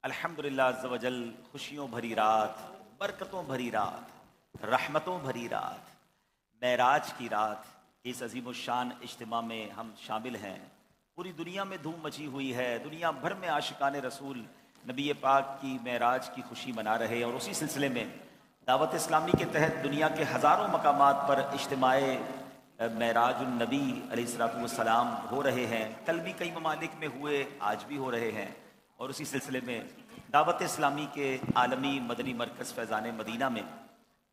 الحمدللہ عز و جل، خوشیوں بھری رات، برکتوں بھری رات، رحمتوں بھری رات، معراج کی رات، اس عظیم الشان اجتماع میں ہم شامل ہیں۔ پوری دنیا میں دھوم مچی ہوئی ہے، دنیا بھر میں عاشقان رسول نبی پاک کی معراج کی خوشی منا رہے ہیں، اور اسی سلسلے میں دعوت اسلامی کے تحت دنیا کے ہزاروں مقامات پر اجتماع معراج النبی علیہ الصلوۃ والسلام ہو رہے ہیں۔ کل بھی کئی ممالک میں ہوئے، آج بھی ہو رہے ہیں، اور اسی سلسلے میں دعوت اسلامی کے عالمی مدنی مرکز فیضان مدینہ میں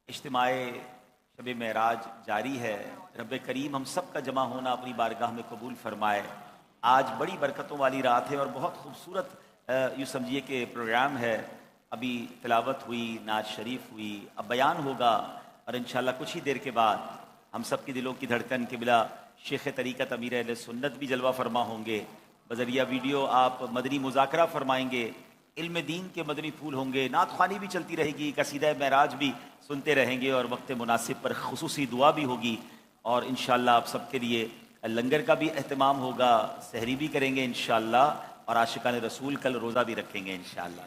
اجتماع شب معراج جاری ہے۔ رب کریم ہم سب کا جمع ہونا اپنی بارگاہ میں قبول فرمائے۔ آج بڑی برکتوں والی رات ہے اور بہت خوبصورت یوں سمجھیے کہ پروگرام ہے۔ ابھی تلاوت ہوئی، نعت شریف ہوئی، اب بیان ہوگا، اور انشاءاللہ کچھ ہی دیر کے بعد ہم سب کی دلوں کی دھڑکن قبلہ شیخ طریقت امیر اہل سنت بھی جلوہ فرما ہوں گے۔ بذریعہ ویڈیو آپ مدنی مذاکرہ فرمائیں گے، علم دین کے مدنی پھول ہوں گے، نعت خوانی بھی چلتی رہے گی، قصیدہ معراج بھی سنتے رہیں گے، اور وقت مناسب پر خصوصی دعا بھی ہوگی، اور انشاءاللہ آپ سب کے لیے لنگر کا بھی اہتمام ہوگا، سحری بھی کریں گے انشاءاللہ، اور عاشقان رسول کل روزہ بھی رکھیں گے انشاءاللہ۔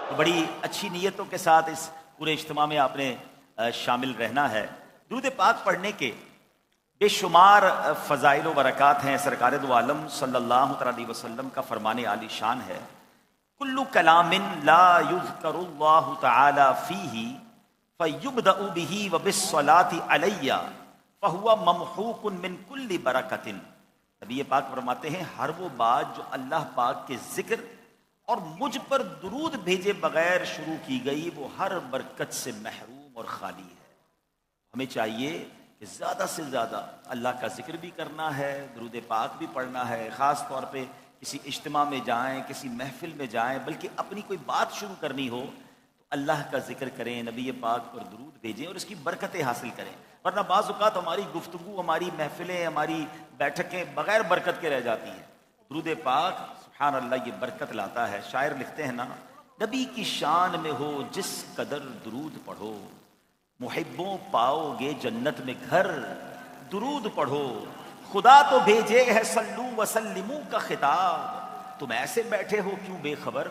تو بڑی اچھی نیتوں کے ساتھ اس پورے اجتماع میں آپ نے شامل رہنا ہے۔ درود پاک پڑھنے کے بے شمار فضائل و برکات ہیں۔ سرکار دو عالم صلی اللہ علیہ وسلم کا فرمان عالی شان ہے، کل کلام لا یذکر اللہ تعالی فیہ فیبدأ بہ وبالصلاۃ علی فہو ممحوق من کل برکۃ۔ نبی پاک فرماتے ہیں ہر وہ بات جو اللہ پاک کے ذکر اور مجھ پر درود بھیجے بغیر شروع کی گئی وہ ہر برکت سے محروم اور خالی ہے۔ ہمیں چاہیے کہ زیادہ سے زیادہ اللہ کا ذکر بھی کرنا ہے، درود پاک بھی پڑھنا ہے، خاص طور پہ کسی اجتماع میں جائیں، کسی محفل میں جائیں، بلکہ اپنی کوئی بات شروع کرنی ہو تو اللہ کا ذکر کریں، نبی پاک پر درود بھیجیں اور اس کی برکتیں حاصل کریں، ورنہ بعض اوقات ہماری گفتگو، ہماری محفلیں، ہماری بیٹھکیں بغیر برکت کے رہ جاتی ہیں۔ درود پاک سبحان اللہ یہ برکت لاتا ہے۔ شاعر لکھتے ہیں نا، نبی کی شان میں ہو جس قدر درود پڑھو، محبوں پاؤ گے جنت میں گھر، درود پڑھو، خدا تو بھیجے ہے صلو وسلموا کا خطاب، تم ایسے بیٹھے ہو کیوں بے خبر،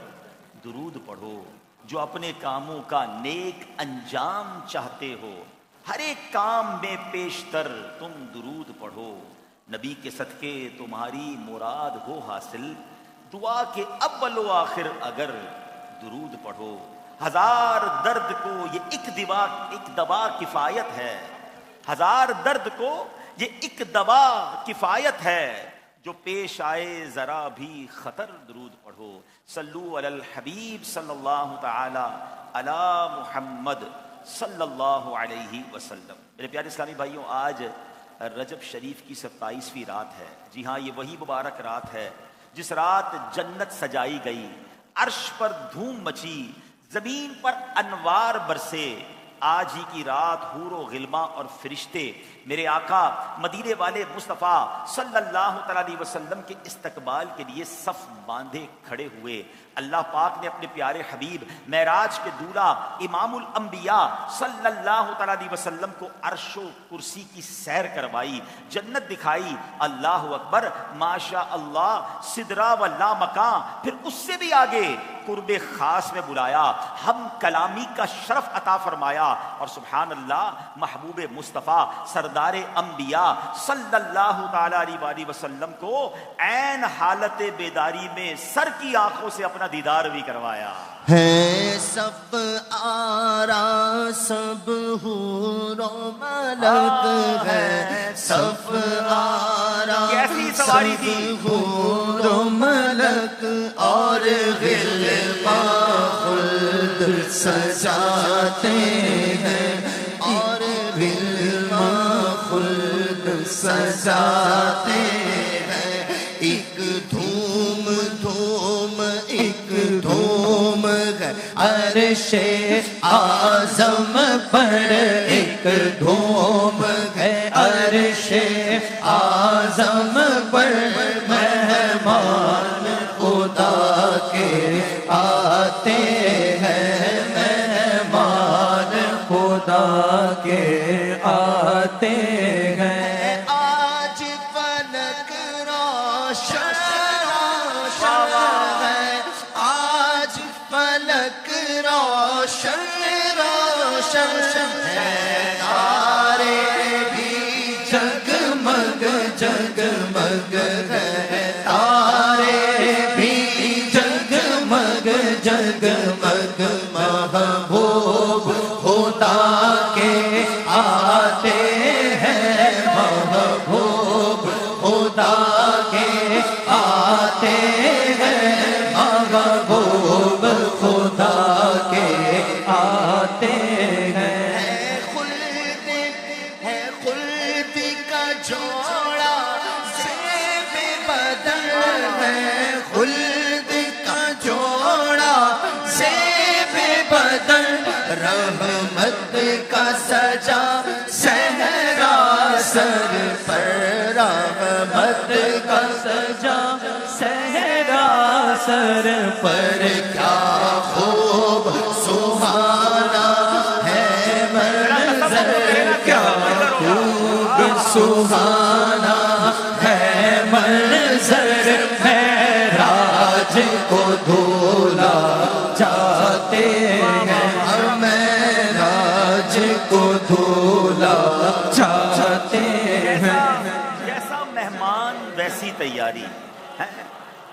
درود پڑھو، جو اپنے کاموں کا نیک انجام چاہتے ہو، ہر ایک کام میں پیشتر تم درود پڑھو، نبی کے صدقے تمہاری مراد ہو حاصل، دعا کے اول و آخر اگر درود پڑھو، ہزار درد کو یہ ایک دوا کفایت ہے، ہزار درد کو یہ ایک دوا کفایت ہے، جو پیش آئے ذرا بھی خطر درود پڑھو، صلو علی الحبیب صلی اللہ تعالی علی محمد صلی اللہ علیہ وسلم۔ میرے پیارے اسلامی بھائیوں، آج رجب شریف کی 27ویں رات ہے۔ جی ہاں، یہ وہی مبارک رات ہے جس رات جنت سجائی گئی، عرش پر دھوم مچی، زمین پر انوار برسے۔ آج ہی کی رات حور و غلماں اور فرشتے میرے آقا مدینے والے مصطفیٰ صلی اللہ علیہ وسلم کے استقبال کے لیے صف باندھے کھڑے ہوئے۔ اللہ پاک نے اپنے پیارے حبیب معراج کے دولہ امام الانبیاء صلی اللہ علیہ وسلم کو عرش و کرسی کی سیر کروائی، جنت دکھائی، اللہ اکبر، ماشاء اللہ، سدرہ و لا مکان، پھر اس سے بھی آگے قرب خاص میں بلایا، ہم کلامی کا شرف عطا فرمایا، اور سبحان اللہ، محبوب مصطفیٰ سردار انبیاء صلی اللہ تعالی علیہ وسلم کو عین حالت بیداری میں سر کی آنکھوں سے اپنا دیدار بھی کروایا ہے۔ سب آرا سب حور و ملک ہے، سب آرا سب حور و ملک اور غلمان خلد سجاتے ہیں، اور غلمان خلد سجاتے ہیں، ایک دھوم دھوم ایک دھوم ہے عرش اعظم پر، ایک دھوم ہے عرش اعظم پر، مہمان خدا کے آتے ہیں، مہمان خدا کے آتے ہیں۔ آج فلک روشن ہے، آج فلک روشن روشن ہے، تارے بھی جگمگ جگمگ ہے، تارے بھی جگمگ جگمگ، محبوب خدا کے آتے ہیں، محبوب خدا کے آتے ہیں، محبوب خدا کے آتے ہیں۔ ہے خلد کا جوڑا زیب بدن ہے، خلد کا جوڑا زیب بدن، رحمت کا سجا صحرا سر پر، رحمت کا سجا صحرا سر پر، کیا خوب سہانا ہے منظر، کیا خوب سہانا ہے منظر، معراج کو دھولا چاہتے ہیں، معراج کو دھولا چاہتے ہیں۔ جیسا مہمان ویسی تیاری ہے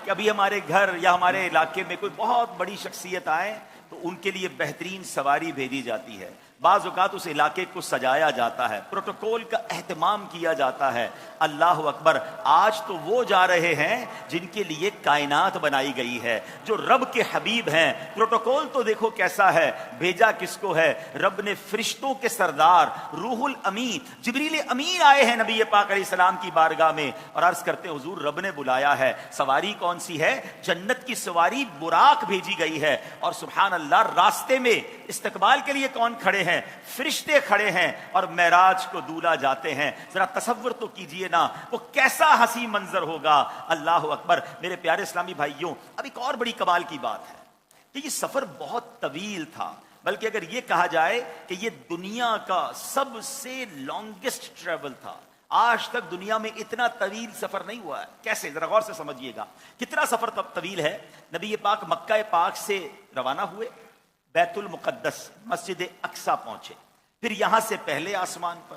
کہ ابھی ہمارے گھر یا ہمارے علاقے میں کوئی بہت بڑی شخصیت آئے تو ان کے لیے بہترین سواری بھیجی جاتی ہے، بعض اوقات اس علاقے کو سجایا جاتا ہے، پروٹوکول کا اہتمام کیا جاتا ہے۔ اللہ اکبر، آج تو وہ جا رہے ہیں جن کے لیے کائنات بنائی گئی ہے، جو رب کے حبیب ہیں۔ پروٹوکول تو دیکھو کیسا ہے، بھیجا کس کو ہے؟ رب نے فرشتوں کے سردار روح الامین جبریل امین آئے ہیں نبی پاک علیہ السلام کی بارگاہ میں اور عرض کرتے ہیں حضور رب نے بلایا ہے۔ سواری کون سی ہے؟ جنت کی سواری براق بھیجی گئی ہے، اور سبحان اللہ راستے میں استقبال کے لیے کون کھڑے ہیں؟ فرشتے کھڑے ہیں اور معراج کو دولا جاتے ہیں۔ ذرا تصور تو کیجئے نا، وہ کیسا حسین منظر ہوگا۔ اللہ اکبر۔ میرے پیارے اسلامی بھائیوں، اب ایک اور بڑی کمال کی بات ہے کہ یہ سفر بہت طویل تھا، بلکہ اگر یہ کہا جائے کہ یہ دنیا کا سب سے لانگسٹ ٹریول تھا۔ آج تک دنیا میں اتنا طویل سفر نہیں ہوا ہے۔ کیسے؟ ذرا غور سے سمجھیے گا کتنا سفر طویل ہے۔ نبی پاک مکہ پاک سے روانہ ہوئے، بیت المقدس مسجد اقصی پہنچے، پھر یہاں سے پہلے آسمان پر،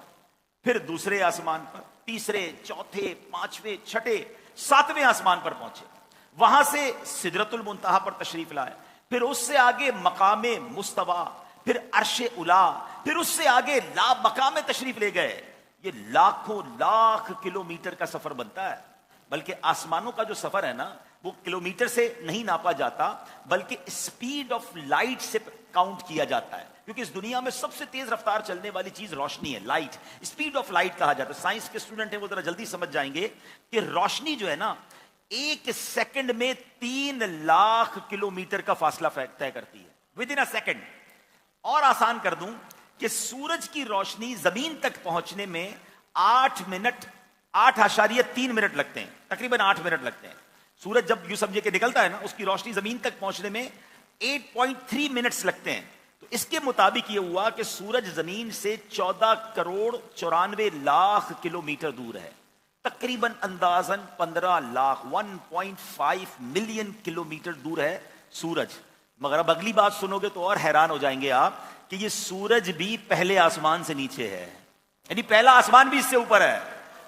پھر دوسرے آسمان پر، تیسرے، چوتھے، پانچویں، چھٹے، ساتویں آسمان پر پہنچے، وہاں سے سدرۃ المنتہا پر تشریف لائے، پھر اس سے آگے مقام مستوی، پھر عرش اعلیٰ، پھر اس سے آگے لا مقام تشریف لے گئے۔ یہ لاکھوں لاکھ کلومیٹر کا سفر بنتا ہے، بلکہ آسمانوں کا جو سفر ہے نا وہ کلومیٹر سے نہیں ناپا جاتا، بلکہ اسپیڈ آف لائٹ سے کاؤنٹ کیا جاتا ہے، کیونکہ اس دنیا میں سب سے تیز رفتار چلنے والی چیز روشنی ہے، لائٹ، اسپیڈ آف لائٹ کہا جاتا ہے۔ سائنس کے اسٹوڈنٹ ہیں وہ ذرا جلدی سمجھ جائیں گے کہ روشنی جو ہے نا ایک سیکنڈ میں 3 لاکھ کلومیٹر کا فاصلہ طے کرتی ہے، ود ان اے سیکنڈ۔ اور آسان کر دوں کہ سورج کی روشنی زمین تک پہنچنے میں 8.3 منٹ لگتے ہیں، تقریباً 8 منٹ لگتے ہیں۔ سورج جب یوں سمجھے کہ نکلتا ہے نا، اس کی روشنی زمین تک پہنچنے میں 8.3 منٹس لگتے ہیں۔ تو اس کے مطابق یہ ہوا کہ سورج زمین سے 14 کروڑ 94 لاکھ کلومیٹر دور ہے، تقریباً اندازاً 15 لاکھ 1.5 ملین کلومیٹر دور ہے سورج۔ مگر اب اگلی بات سنو گے تو اور حیران ہو جائیں گے آپ کہ یہ سورج بھی پہلے آسمان سے نیچے ہے، یعنی پہلا آسمان بھی اس سے اوپر ہے،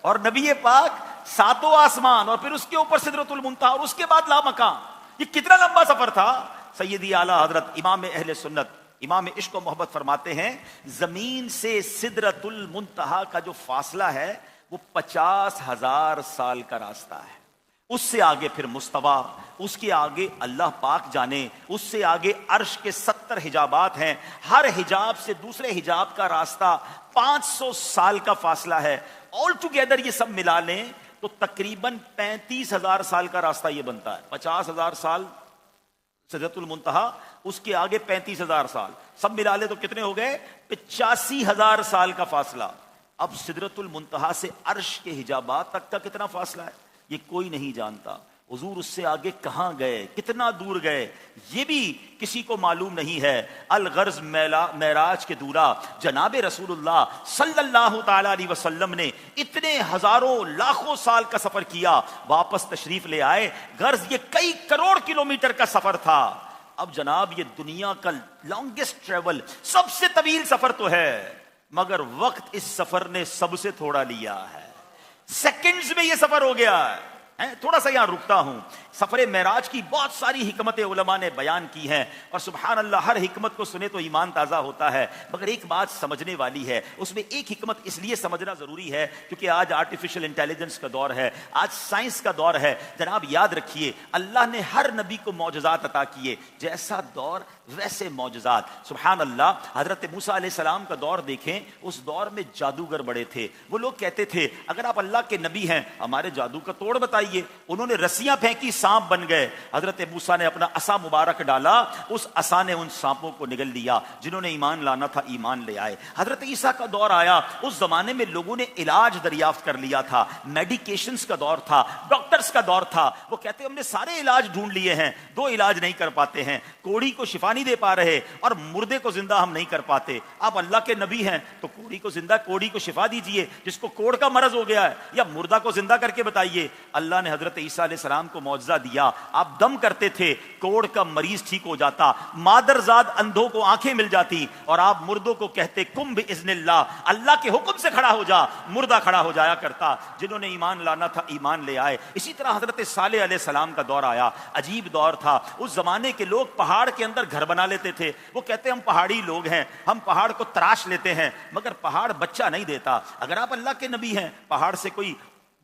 اور نبی پاک 7 آسمان اور پھر اس کے اوپر سدرۃ المنتہا اور اس کے بعد لامکان۔ یہ کتنا لمبا سفر تھا۔ سیدی اعلیٰ حضرت امام اہل سنت امام عشق و محبت فرماتے ہیں زمین سے سدرۃ المنتہا کا جو فاصلہ ہے وہ 50,000 سال کا راستہ ہے۔ اس سے آگے پھر مستوی، اس کے آگے اللہ پاک جانے، اس سے آگے عرش کے 70 حجابات ہیں، ہر حجاب سے دوسرے حجاب کا راستہ 500 سال کا فاصلہ ہے۔ آل ٹوگیدر یہ سب ملا لیں تو تقریباً 35,000 سال کا راستہ یہ بنتا ہے۔ 50,000 سال سدرۃ المنتہا، اس کے آگے 35,000 سال، سب ملا لے تو کتنے ہو گئے؟ 85,000 سال کا فاصلہ۔ اب سدرۃ المنتہا سے عرش کے حجابات تک کا کتنا فاصلہ ہے یہ کوئی نہیں جانتا۔ حضور اس سے آگے کہاں گئے، کتنا دور گئے، یہ بھی کسی کو معلوم نہیں ہے۔ الغرض معراج کے دورہ جناب رسول اللہ صلی اللہ تعالی علیہ وسلم نے اتنے ہزاروں لاکھوں سال کا سفر کیا، واپس تشریف لے آئے۔ غرض یہ کئی کروڑ کلومیٹر کا سفر تھا۔ اب جناب یہ دنیا کا لانگسٹ ٹریول، سب سے طویل سفر تو ہے، مگر وقت اس سفر نے سب سے تھوڑا لیا ہے، سیکنڈز میں یہ سفر ہو گیا ہے۔ تھوڑا سا یہاں رکتا ہوں۔ سفر معراج کی بہت ساری حکمتیں علماء نے بیان کی ہیں، اور سبحان اللہ ہر حکمت کو سنے تو ایمان تازہ ہوتا ہے، مگر ایک بات سمجھنے والی ہے، اس میں ایک حکمت اس لیے سمجھنا ضروری ہے کیونکہ آج آرٹیفیشل انٹیلیجنس کا دور ہے، آج سائنس کا دور ہے۔ جناب یاد رکھیے اللہ نے ہر نبی کو معجزات عطا کیے، جیسا دور ویسے معجزات۔ سبحان اللہ، حضرت موسیٰ علیہ السلام کا دور دیکھیں، اس دور میں جادوگر بڑے تھے، وہ لوگ کہتے تھے اگر آپ اللہ کے نبی ہیں ہمارے جادو کا توڑ بتائیے۔ انہوں نے رسیاں پھینکی، سانپ بن گئے، حضرت موسیٰ نے اپنا عصا مبارک ڈالا، اس عصا نے ان سانپوں کو نگل لیا، جنہوں نے ایمان لانا تھا ایمان لے آئے۔ حضرت عیسیٰ کا دور آیا، اس زمانے میں لوگوں نے علاج دریافت کر لیا تھا، میڈیکیشنز کا دور تھا، ڈاکٹرز کا دور تھا، وہ کہتے ہم نے سارے علاج ڈھونڈ لیے ہیں، دو علاج نہیں کر پاتے ہیں، کوڑی کو شفا نہیں دے پا رہے اور مردے کو زندہ ہم نہیں کر پاتے، آپ اللہ کے نبی ہیں تو کوڑی کو زندہ، کوڑی کو شفا دیجئے، جس کو کوڑ کا مرض ہو گیا ہے، یا مردہ کو زندہ کر کے بتائیے۔ اللہ نے حضرت عیسیٰ علیہ السلام کو معجزہ دیا، آپ دم کرتے تھے، کوڑ کا مریض ٹھیک ہو جاتا، مادرزاد اندھوں کو آنکھیں مل جاتی، اور آپ مردوں کو کہتے کم باذن اللہ، اللہ کے حکم سے کھڑا ہو جا، مردہ کھڑا ہو جایا کرتا، جنہوں نے ایمان لانا تھا ایمان لے آئے۔ اسی طرح حضرت صالح علیہ السلام کا دور آیا، عجیب دور تھا، اس زمانے کے لوگ پہاڑ کے اندر گھر بنا لیتے تھے، وہ کہتے ہم پہاڑی لوگ ہیں، ہم پہاڑ کو تراش لیتے ہیں، مگر پہاڑ بچہ نہیں دیتا۔ اگر آپ اللہ کے نبی ہیں، پہاڑ سے کوئی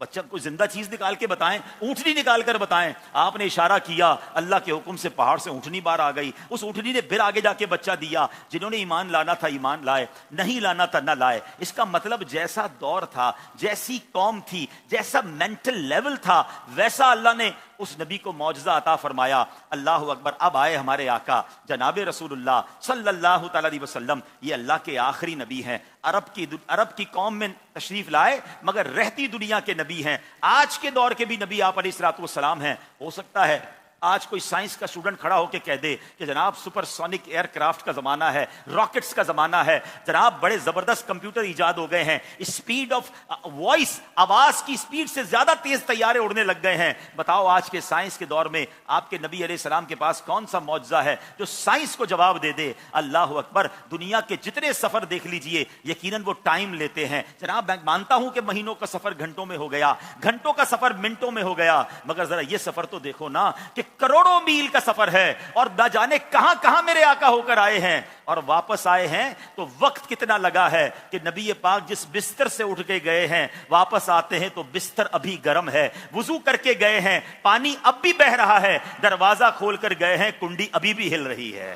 بچہ، کوئی زندہ چیز نکال کے بتائیں، اونٹنی نکال کر بتائیں۔ آپ نے اشارہ کیا، اللہ کے حکم سے پہاڑ سے اونٹنی باہر آ گئی، اس اونٹنی نے پھر آگے جا کے بچہ دیا، جنہوں نے ایمان لانا تھا ایمان لائے، نہیں لانا تھا نہ لائے۔ اس کا مطلب جیسا دور تھا، جیسی قوم تھی، جیسا مینٹل لیول تھا، ویسا اللہ نے اس نبی کو معجزہ عطا فرمایا۔ اللہ اکبر۔ اب آئے ہمارے آقا جناب رسول اللہ صلی اللہ تعالی علیہ وسلم، یہ اللہ کے آخری نبی ہیں، عرب کی قوم میں تشریف لائے مگر رہتی دنیا کے نبی ہیں، آج کے دور کے بھی نبی آپ علیہ الصلوۃ والسلام ہیں۔ ہو سکتا ہے آج کوئی سائنس کا اسٹوڈنٹ کھڑا ہو کے کہہ دے کہ جناب سپر سونک ایئر کرافٹ کا زمانہ ہے، راکٹس کا زمانہ ہے، جناب بڑے زبردست کمپیوٹر ایجاد ہو گئے ہیں، اسپیڈ آف وائس، آواز کی اسپیڈ سے زیادہ تیز طیارے اڑنے لگ گئے ہیں۔ بتاؤ آج کے سائنس کے دور میں آپ کے نبی علیہ السلام کے پاس کون سا معجزہ ہے جو سائنس کو جواب دے دے؟ اللہ اکبر۔ دنیا کے جتنے سفر دیکھ لیجئے یقیناً وہ ٹائم لیتے ہیں۔ جناب میں مانتا ہوں کہ مہینوں کا سفر گھنٹوں میں ہو گیا، گھنٹوں کا سفر منٹوں میں ہو گیا، مگر ذرا یہ سفر تو دیکھو نا کہ کروڑوں میل کا سفر ہے، اور نہ جانے کہاں کہاں میرے آقا ہو کر آئے ہیں، اور واپس آئے ہیں تو وقت کتنا لگا ہے کہ نبی پاک جس بستر سے اٹھ کے گئے ہیں واپس آتے ہیں تو بستر ابھی گرم ہے، وضو کر کے گئے ہیں پانی اب بھی بہ رہا ہے، دروازہ کھول کر گئے ہیں کنڈی ابھی بھی ہل رہی ہے۔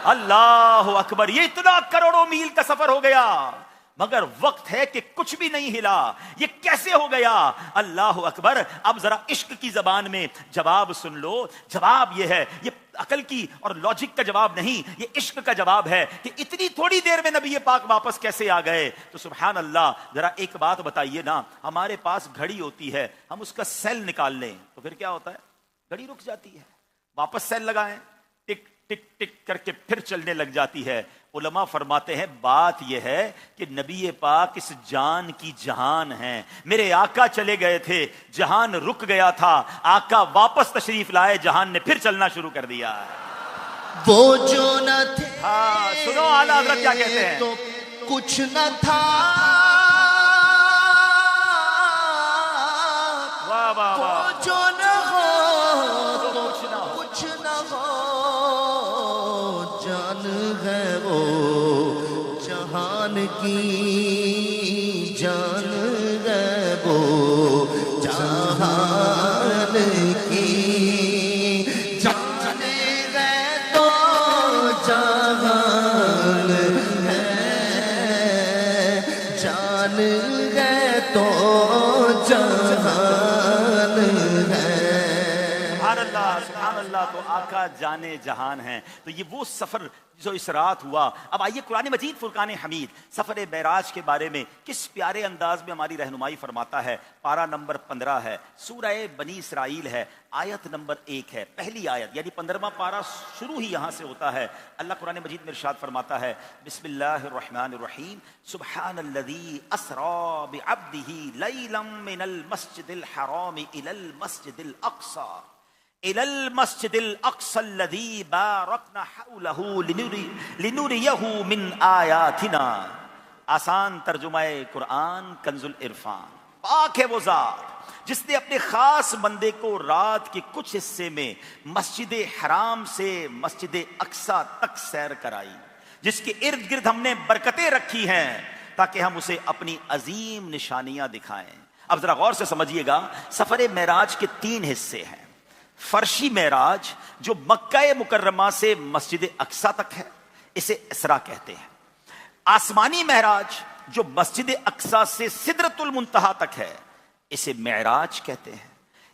اللہ اکبر۔ یہ اتنا کروڑوں میل کا سفر ہو گیا، مگر وقت ہے کہ کچھ بھی نہیں ہلا۔ یہ کیسے ہو گیا؟ اللہ اکبر۔ اب ذرا عشق کی زبان میں جواب سن لو۔ جواب یہ ہے، یہ عقل کی اور لاجک کا جواب نہیں، یہ عشق کا جواب ہے کہ اتنی تھوڑی دیر میں نبی پاک واپس کیسے آ گئے؟ تو سبحان اللہ، ذرا ایک بات بتائیے نا، ہمارے پاس گھڑی ہوتی ہے، ہم اس کا سیل نکال لیں تو پھر کیا ہوتا ہے؟ گھڑی رک جاتی ہے، واپس سیل لگائیں، ٹک ٹک ٹک کر کے پھر چلنے لگ جاتی ہے۔ علماء فرماتے ہیں بات یہ ہے کہ نبی پاک اس جان کی جہان ہیں، میرے آقا چلے گئے تھے، جہان رک گیا تھا، آقا واپس تشریف لائے، جہان نے پھر چلنا شروع کر دیا۔ وہ جو نہ تھے، ہاں سنو اعلیٰ حضرت کیا کہتے ہیں، تو کچھ نہ تھا، واہ واہ واہ، وہ جو نہ ہو تو کچھ نہ ہو، کچھ نہ ہو، جان ہے وہ جہان کی، جان ہے وہ جہان کی، جان ہے تو جہان ہے، جان ہے تو جہان ہے۔ سبحان اللہ سبحان اللہ۔ تو آقا جانے جہان ہیں۔ تو یہ وہ سفر جو اس رات ہوا۔ اب آئیے قرآن مجید فرقان حمید سفر معراج کے بارے میں کس پیارے انداز میں ہماری رہنمائی فرماتا ہے۔ پارہ نمبر 15 ہے، سورہ بنی اسرائیل ہے، آیت نمبر 1 ہے، پہلی آیت، یعنی 15واں پارہ شروع ہی یہاں سے ہوتا ہے۔ اللہ قرآن مجید میں ارشاد فرماتا ہے، بسم اللہ الرحمن الرحیم، سبحان الذی اسری بعبدہ لیلا من المسجد الحرام الی المسجد الاقصی إلى المسجد الأقصى الذي باركنا حوله لنريه من آياتنا. آسان ترجمہ قرآن کنز العرفان. پاک ہے وہ ذات جس نے اپنے خاص بندے کو رات کے کچھ حصے میں مسجد حرام سے مسجد اقصی تک سیر کرائی، جس کے ارد گرد ہم نے برکتیں رکھی ہیں تاکہ ہم اسے اپنی عظیم نشانیاں دکھائیں. اب ذرا غور سے سمجھیے گا، سفر معراج کے 3 حصے ہیں. فرشی معراج جو مکہ مکرمہ سے مسجد اقصی تک ہے، اسے اسرا کہتے ہیں. آسمانی معراج جو مسجد اقصی سے سدرۃ المنتہا تک ہے، اسے معراج کہتے ہیں.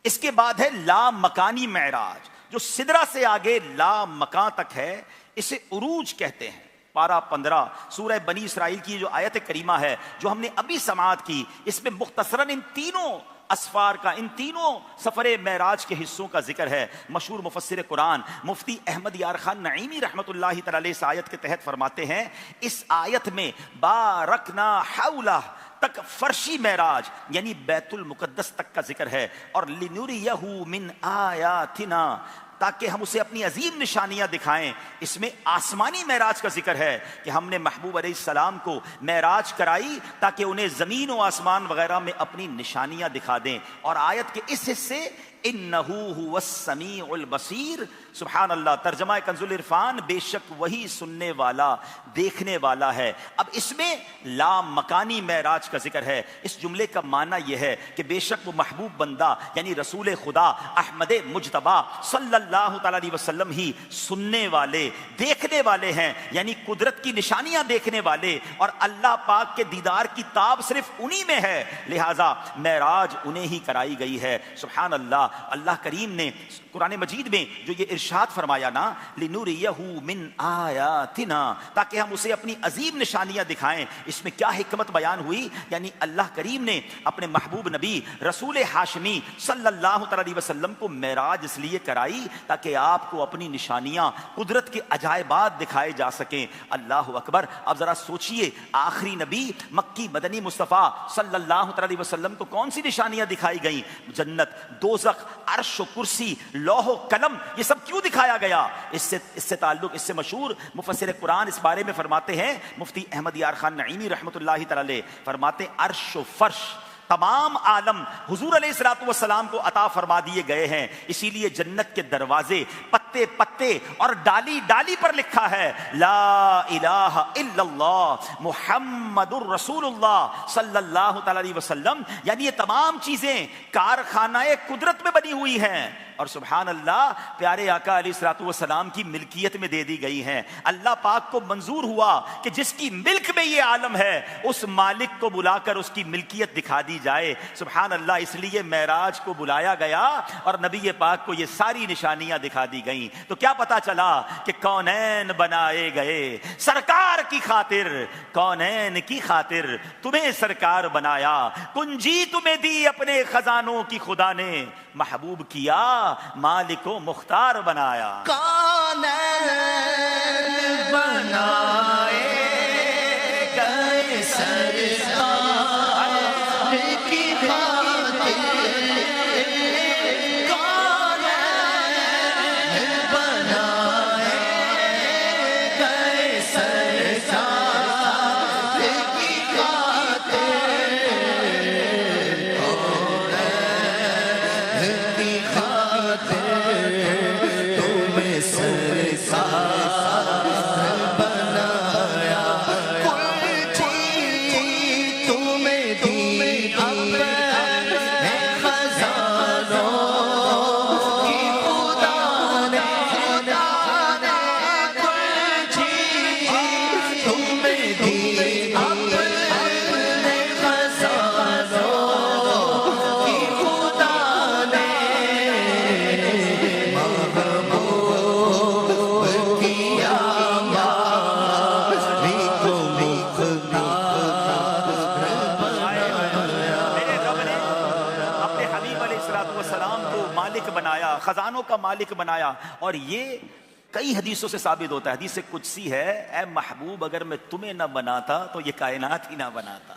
اس کے بعد ہے لا مکانی معراج جو سدرہ سے آگے لا مکان تک ہے، اسے عروج کہتے ہیں. پارہ 15 سورہ بنی اسرائیل کی جو آیت کریمہ ہے جو ہم نے ابھی سماعت کی، اس میں مختصراً ان تینوں اسفار کا، ان تینوں سفر معراج کے حصوں کا ذکر ہے. مشہور مفسر قرآن مفتی احمد یار خان نعیمی رحمۃ اللہ تعالی علیہ اس آیت کے تحت فرماتے ہیں، اس آیت میں بارکنا حولہ تک فرشی معراج یعنی بیت المقدس تک کا ذکر ہے، اور لنریہ من آیاتنا تاکہ ہم اسے اپنی عظیم نشانیاں دکھائیں. اس میں آسمانی معراج کا ذکر ہے کہ ہم نے محبوب علیہ السلام کو معراج کرائی تاکہ انہیں زمین و آسمان وغیرہ میں اپنی نشانیاں دکھا دیں. اور آیت کے اس حصے انہ هو السمیع البصیر، سبحان اللہ، ترجمہ کنز العرفان، بے شک وہی سننے والا دیکھنے والا ہے. اب اس میں لا مکانی معراج کا ذکر ہے. اس جملے کا معنی یہ ہے کہ بے شک وہ محبوب بندہ یعنی رسول خدا احمد مجتبی صلی اللہ تعالی علیہ وسلم ہی سننے والے دیکھنے والے ہیں، یعنی قدرت کی نشانیاں دیکھنے والے، اور اللہ پاک کے دیدار کی تاب صرف انہی میں ہے، لہٰذا معراج انہیں ہی کرائی گئی ہے. سبحان اللہ. اللہ کریم نے قرآن مجید میں جو یہ ارشاد فرمایا نا، لنریہ من آیاتنا، تاکہ ہم اسے اپنی عظیم نشانیاں دکھائیں، اس میں کیا حکمت بیان ہوئی؟ یعنی اللہ کریم نے اپنے محبوب نبی رسول ہاشمی صلی اللہ تعالی علیہ وسلم کو معراج اس لیے کرائی تاکہ آپ کو اپنی نشانیاں، قدرت کے عجائبات دکھائے جا سکیں. اللہ اکبر. اب ذرا سوچئے، آخری نبی مکی مدنی مصطفیٰ صلی اللہ تعالی علیہ وسلم کو کون سی نشانیاں دکھائی گئیں؟ جنت، دوزخ، عرش و کرسی، لوح و قلم، یہ سب کیوں دکھایا گیا؟ اس سے تعلق، اس سے مشہور مفسر قرآن اس بارے میں فرماتے ہیں مفتی احمد یار خان نعیمی رحمۃ اللہ تعالی، فرماتے ہیں عرش و فرش تمام عالم حضور علیہ الصلوۃ والسلام کو عطا فرما دیے گئے ہیں. اسی لیے جنت کے دروازے پتے پتے اور ڈالی ڈالی پر لکھا ہے لا الہ الا اللہ محمد الرسول اللہ صلی اللہ تعالی علیہ وسلم. یعنی یہ تمام چیزیں کارخانہ قدرت میں بنی ہوئی ہیں اور سبحان اللہ پیارے آقا علیہ الصلوۃ والسلام کی ملکیت میں دے دی گئی ہیں. اللہ پاک کو منظور ہوا کہ جس کی ملک میں یہ عالم ہے اس مالک کو بلا کر اس کی ملکیت دکھا دی جائے. سبحان اللہ. اس لیے معراج کو بلایا گیا اور نبی پاک کو یہ ساری نشانیاں دکھا دی گئیں. تو کیا پتا چلا کہ کونین بنائے گئے سرکار کی خاطر، کونین کی خاطر تمہیں سرکار بنایا، کنجی تمہیں دی اپنے خزانوں کی خدا نے، محبوب کیا مالک و مختار بنایا. کونین بنائے گئے سرکار کی خاطر، کونین بنائے گئے سرکار کی خاطر، کی خاطر تمہیں سرکار بنایا. کوئی چیز تمہیں دی اپنے خزانوں کی خدا نے، کوئی چیز تمہیں دی اپنے خزانوں کی خدا نے، محبوب کیا مالک و مختار بنایا. میرے رب نے اپنے حبیب علیہ الصلوۃ والسلام کو مالک بنایا، خزانوں کا مالک بنایا. اور یہ کئی حدیثوں سے ثابت ہوتا ہے. حدیث قدسی ہے، اے محبوب اگر میں تمہیں نہ بناتا تو یہ کائنات ہی نہ بناتا.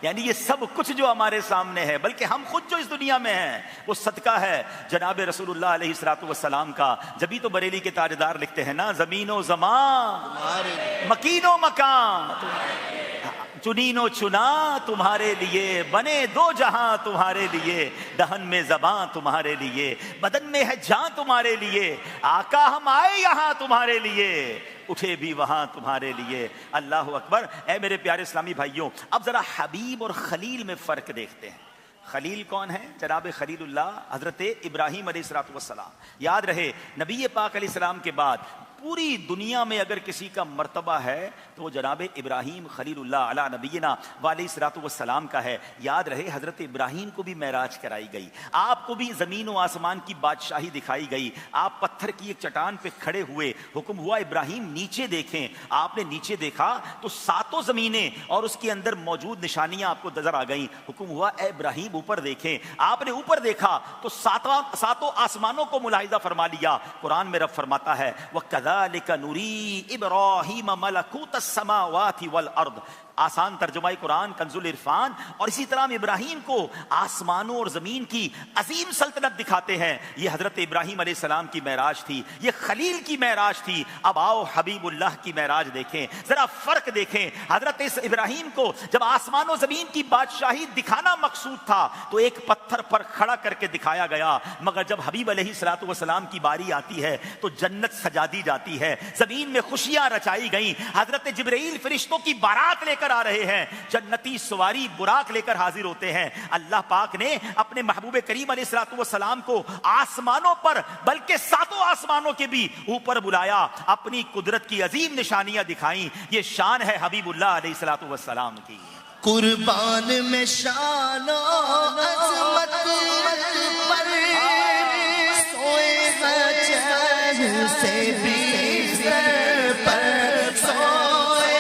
یعنی یہ سب کچھ جو ہمارے سامنے ہے، بلکہ ہم خود جو اس دنیا میں ہیں، وہ صدقہ ہے جناب رسول اللہ علیہ الصلوۃ والسلام کا. جبھی تو بریلی کے تاجدار لکھتے ہیں نا، زمین و زمان مکین و مکان چنین و چنا تمہارے لیے، بنے دو جہاں تمہارے لیے، دہن میں زباں تمہارے لیے، بدن میں ہے جاں تمہارے لیے، آقا ہم آئے یہاں تمہارے لیے، اٹھے بھی وہاں تمہارے لیے. اللہ اکبر. اے میرے پیارے اسلامی بھائیوں، اب ذرا حبیب اور خلیل میں فرق دیکھتے ہیں. خلیل کون ہے؟ جناب خلیل اللہ حضرت ابراہیم علیہ الصلوۃ والسلام. یاد رہے نبی پاک علیہ السلام کے بعد پوری دنیا میں اگر کسی کا مرتبہ ہے تو وہ جناب ابراہیم خلیل اللہ علی نبینا علیہ الصلوۃ والسلام کا ہے. یاد رہے حضرت ابراہیم کو بھی معراج کرائی گئی، آپ کو بھی زمین و آسمان کی بادشاہی دکھائی گئی. آپ پتھر کی ایک چٹان پہ کھڑے ہوئے، حکم ہوا ابراہیم نیچے دیکھیں. آپ نے نیچے دیکھا تو ساتوں زمینیں اور اس کے اندر موجود نشانیاں آپ کو نظر آ گئیں. حکم ہوا اے ابراہیم اوپر دیکھیں. آپ نے اوپر دیکھا تو ساتوں آسمانوں کو ملاحظہ فرما لیا. قرآن میں رب فرماتا ہے وَكَذَلِكَ نُرِي إِبْرَاهِيمَ مَلَكُوتَ السَّمَاوَاتِ وَالْأَرْضِ. آسان ترجمہ قرآن کنز العرفان. اور اسی طرح ہم ابراہیم کو آسمانوں اور زمین کی عظیم سلطنت دکھاتے ہیں. یہ حضرت ابراہیم علیہ السلام کی معراج تھی، یہ خلیل کی معراج تھی. اب آؤ حبیب اللہ کی معراج دیکھیں، ذرا فرق دیکھیں. حضرت ابراہیم کو جب آسمان و زمین کی بادشاہی دکھانا مقصود تھا تو ایک پتھر پر کھڑا کر کے دکھایا گیا، مگر جب حبیب علیہ الصلوۃ والسلام کی باری آتی ہے تو جنت سجا دی جاتی ہے، زمین میں خوشیاں رچائی گئیں. حضرت جبرائیل فرشتوں کی بارات لے کر آ رہے ہیں، جنتی سواری براق لے کر حاضر ہوتے ہیں. اللہ پاک نے اپنے محبوب کریم علیہ الصلوۃ والسلام کو آسمانوں پر بلکہ ساتوں آسمانوں کے بھی اوپر بلایا، اپنی قدرت کی عظیم نشانیاں دکھائیں. یہ شان ہے حبیب اللہ علیہ الصلوۃ والسلام کی. قربان میں شان و عظمت پر سوئے چین سے بستر پر، سوئے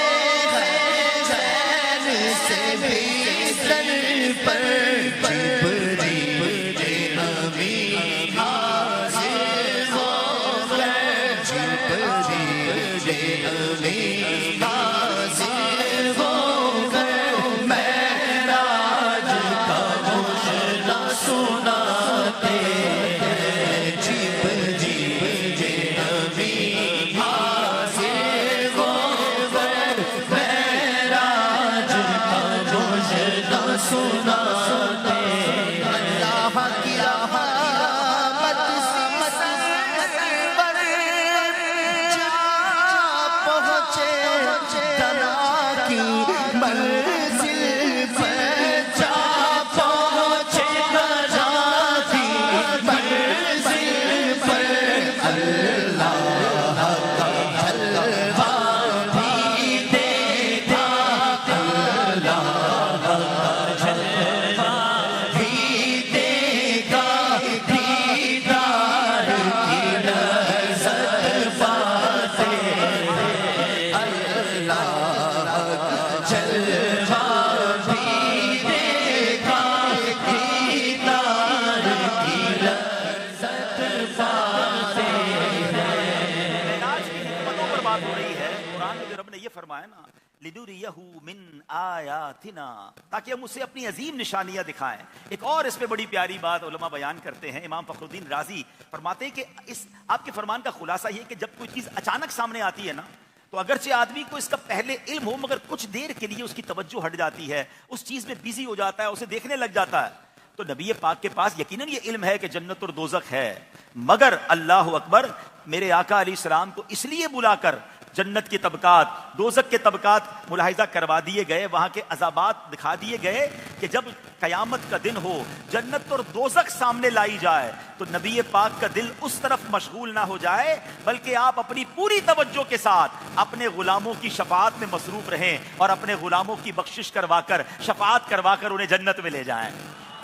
چین سے بستر پر. جبریل امین حاضر ہو کر، جبریل امین حاضر ہو کر معراج کا مژدہ سناتے ہیں. جبریل امین حاضر ہو کر معراج کا مژدہ سناتے ہیں. اللہ کی رحمت سے پر جا پہنچے، درا کی منزل پر جا پہنچے، درا کی منزل پر. اللہ کا جلوہ بھی دیکھا، اللہ کا جلوہ بھی دیکھا، دیدار کی لذت پاتے ہیں. اللہ کا جلوہ بھی دیکھا، دیدار کی لذت پاتے ہیں. معراج کی حکمتوں پر بات ہو رہی ہے. قرآن میں جو رب نے یہ فرمایا نا لِنُرِيَهُ مِنْ آيَاتِنَا، تاکہ ہم اسے اپنی عظیم نشانیاں دکھائیں. ایک اور اس پہ بڑی پیاری بات علماء بیان کرتے ہیں. امام فخر الدین رازی فرماتے ہیں کہ اس آپ کے فرمان کا خلاصہ یہ کہ جب کوئی چیز اچانک سامنے آتی ہے نا تو اگرچہ آدمی کو اس کا پہلے علم ہو مگر کچھ دیر کے لیے اس کی توجہ ہٹ جاتی ہے، اس چیز میں بیزی ہو جاتا ہے، اسے دیکھنے لگ جاتا ہے. تو نبی پاک کے پاس یقیناً یہ علم ہے کہ جنت اور دوزخ ہے، مگر اللہ اکبر میرے آقا علیہ السلام کو اس لیے بلا کر جنت کے طبقات دوزخ کے طبقات ملاحظہ کروا دیے گئے، وہاں کے عذابات دکھا دیے گئے کہ جب قیامت کا دن ہو، جنت اور دوزخ سامنے لائی جائے تو نبی پاک کا دل اس طرف مشغول نہ ہو جائے، بلکہ آپ اپنی پوری توجہ کے ساتھ اپنے غلاموں کی شفاعت میں مصروف رہیں اور اپنے غلاموں کی بخشش کروا کر شفاعت کروا کر انہیں جنت میں لے جائیں.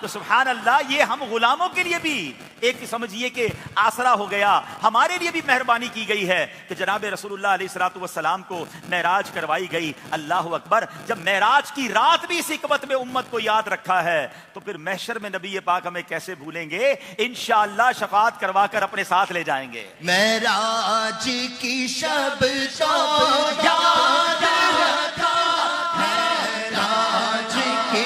تو سبحان اللہ، یہ ہم غلاموں کے لیے بھی ایک سمجھیے کہ آسرا ہو گیا، ہمارے لیے بھی مہربانی کی گئی ہے کہ جناب رسول اللہ علیہ الصلوۃ والسلام کو معراج کروائی گئی. اللہ اکبر. جب معراج کی رات بھی اس حکمت میں امت کو یاد رکھا ہے تو پھر محشر میں نبی پاک ہمیں کیسے بھولیں گے؟ انشاءاللہ شفاعت کروا کر اپنے ساتھ لے جائیں گے. معراج کی شب تو یاد رکھا، معراج کی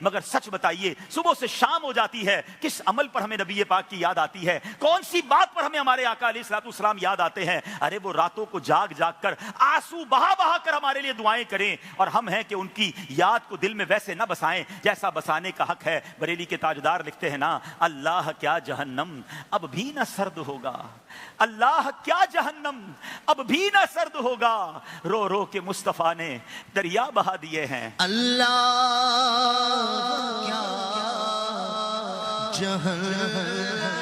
مگر سچ بتائیے صبح سے شام ہو جاتی ہے، کس عمل پر ہمیں نبی پاک کی یاد آتی ہے؟ کون سی بات پر ہمیں ہمارے آقا علیہ الصلوۃ والسلام یاد آتے ہیں؟ ارے وہ راتوں کو جاگ جاگ کر آنسو بہا بہا کر ہمارے لیے دعائیں کریں، اور ہم ہیں کہ ان کی یاد کو دل میں ویسے نہ بسائیں جیسا بسانے کا حق ہے۔ بریلی کے تاجدار لکھتے ہیں نا، اللہ کیا جہنم اب بھی نہ سرد ہوگا، اللہ کیا جہنم اب بھی نہ سرد ہوگا، رو رو کے مصطفیٰ نے دریا بہا دیے ہیں۔ اللہ کیا جہنم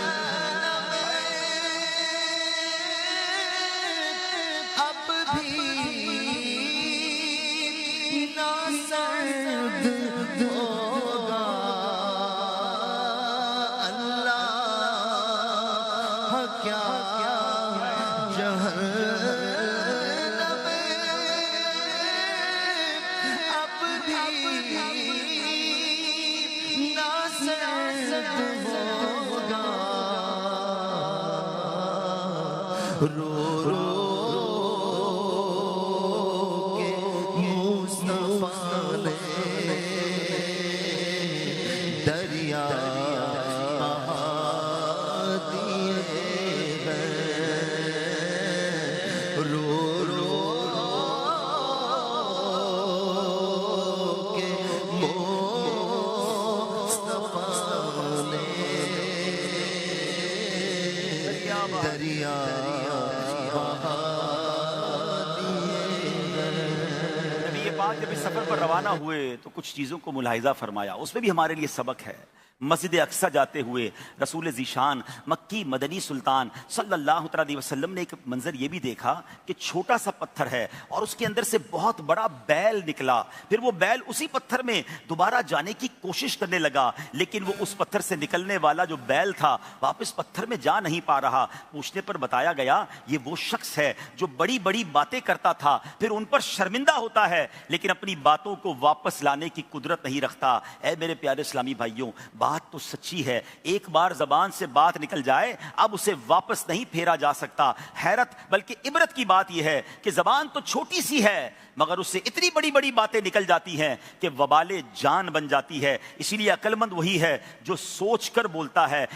اب بھی نہ سرد ہوگا، اللہ کیا جہنم اب بھی نہ سرد ہوگا، رو رو کے مصطفیٰ نے دریا بہا دیے ہیں، رو رو کے مصطفیٰ نے دریا بہا نبی پاک جب اس سفر پر روانہ ہوئے تو کچھ چیزوں کو ملاحظہ فرمایا، اس میں بھی ہمارے لیے سبق ہے۔ مسجد اقصی جاتے ہوئے رسول ذیشان مکی مدنی سلطان صلی اللہ علیہ وسلم نے ایک منظر یہ بھی دیکھا کہ چھوٹا سا پتھر ہے اور اس کے اندر سے بہت بڑا بیل نکلا، پھر وہ بیل اسی پتھر میں دوبارہ جانے کی کوشش کرنے لگا، لیکن وہ اس پتھر سے نکلنے والا جو بیل تھا واپس پتھر میں جا نہیں پا رہا۔ پوچھنے پر بتایا گیا یہ وہ شخص ہے جو بڑی بڑی باتیں کرتا تھا، پھر ان پر شرمندہ ہوتا ہے لیکن اپنی باتوں کو واپس لانے کی قدرت نہیں رکھتا۔ اے میرے پیارے اسلامی بھائیوں، بات تو سچی ہے، ایک بار زبان سے بات نکل جائے اب اسے واپس نہیں پھیرا جا سکتا۔ حیرت بلکہ عبرت کی بات یہ ہے کہ زبان تو چھوٹی سی ہے مگر اس سے اتنی بڑی بڑی باتیں نکل جاتی ہیں کہ وبال جان بن جاتی ہے۔ اسی لیے عقل مند وہی ہے جو سوچ کر بولتا ہے،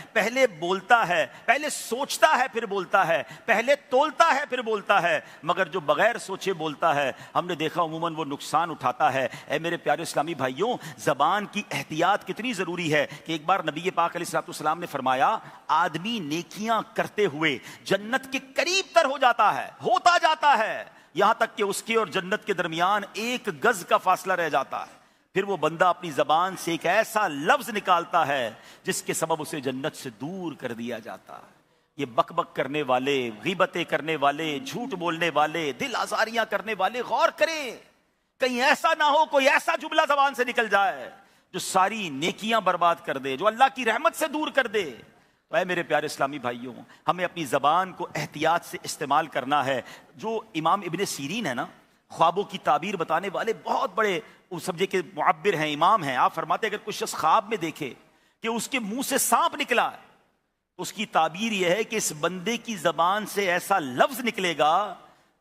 بولتا ہے، پہلے سوچتا ہے پھر بولتا ہے، پہلے تولتا ہے پھر بولتا ہے، مگر جو بغیر سوچے بولتا ہے ہم نے دیکھا عموماً وہ نقصان اٹھاتا ہے۔ اے میرے پیارے اسلامی بھائیوں، زبان کی احتیاط کتنی ضروری ہے کہ ایک بار نبی پاک علیہ الصلوۃ والسلام نے فرمایا آدمی نیکیاں کرتے ہوئے جنت کے قریب تر ہو جاتا ہے، ہوتا جاتا ہے، یہاں تک کہ اس کے اور جنت کے درمیان 1 گز کا فاصلہ رہ جاتا ہے۔ پھر وہ بندہ اپنی زبان سے ایک ایسا لفظ نکالتا ہے جس کے سبب اسے جنت سے دور کر دیا جاتا ہے۔ یہ بک بک کرنے والے، غیبتیں کرنے والے، جھوٹ بولنے والے، دل آزاریاں کرنے والے غور کریں کہیں ایسا نہ ہو کوئی ایسا جملہ زبان سے نکل جائے جو ساری نیکیاں برباد کر دے، جو اللہ کی رحمت سے دور کر دے۔ تو اے میرے پیارے اسلامی بھائیوں، ہمیں اپنی زبان کو احتیاط سے استعمال کرنا ہے۔ جو امام ابن سیرین ہے نا، خوابوں کی تعبیر بتانے والے بہت بڑے سمجھے کہ معبر ہیں، امام ہیں، آپ فرماتے ہیں اگر کوئی شخص خواب میں دیکھے کہ اس کے منہ سے سانپ نکلا ہے، اس کی تعبیر یہ ہے کہ اس بندے کی زبان سے ایسا لفظ نکلے گا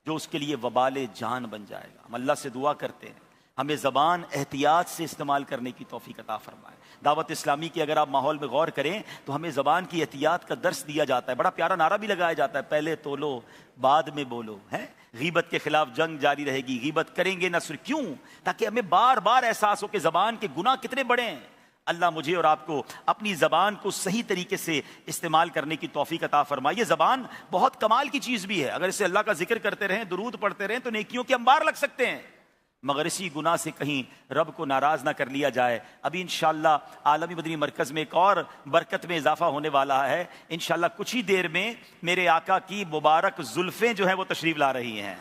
جو اس کے لیے وبال جان بن جائے گا۔ ہم اللہ سے دعا کرتے ہیں ہمیں زبان احتیاط سے استعمال کرنے کی توفیق عطا فرمائے۔ دعوت اسلامی کی اگر آپ ماحول میں غور کریں تو ہمیں زبان کی احتیاط کا درس دیا جاتا ہے، بڑا پیارا نعرہ بھی لگایا جاتا ہے، پہلے تولو بعد میں بولو، ہے غیبت کے خلاف جنگ جاری رہے گی، غیبت کریں گے نہ صرف کیوں، تاکہ ہمیں بار بار احساس ہو کہ زبان کے گناہ کتنے بڑے ہیں۔ اللہ مجھے اور آپ کو اپنی زبان کو صحیح طریقے سے استعمال کرنے کی توفیق عطا فرمائے۔ یہ زبان بہت کمال کی چیز بھی ہے، اگر اسے اللہ کا ذکر کرتے رہیں، درود پڑھتے رہیں تو نیکیوں کے انبار لگ سکتے ہیں، مگر اسی گناہ سے کہیں رب کو ناراض نہ کر لیا جائے۔ ابھی انشاءاللہ عالمی مدنی مرکز میں ایک اور برکت میں اضافہ ہونے والا ہے، انشاءاللہ کچھ ہی دیر میں میرے آقا کی مبارک زلفیں جو ہیں وہ تشریف لا رہی ہیں۔